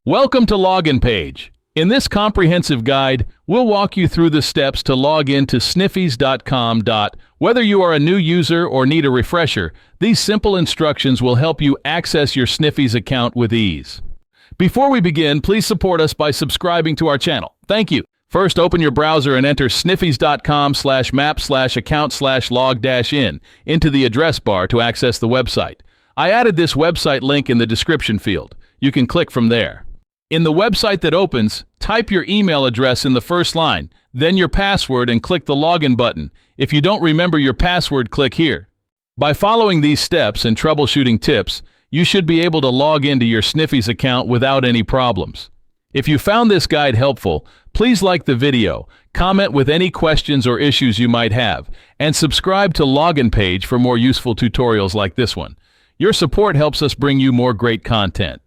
Welcome to Login Page. In this comprehensive guide, we'll walk you through the steps to log in to Sniffies.com. Whether you are a new user or need a refresher, these simple instructions will help you access your Sniffies account with ease. Before we begin, please support us by subscribing to our channel. Thank you. First, open your browser and enter sniffies.com/map/account/log-in into the address bar to access the website. I added this website link in the description field. You can click from there. In the website that opens, type your email address in the first line, then your password and click the login button. If you don't remember your password, click here. By following these steps and troubleshooting tips, you should be able to log into your Sniffies account without any problems. If you found this guide helpful, please like the video, comment with any questions or issues you might have, and subscribe to Login Page for more useful tutorials like this one. Your support helps us bring you more great content.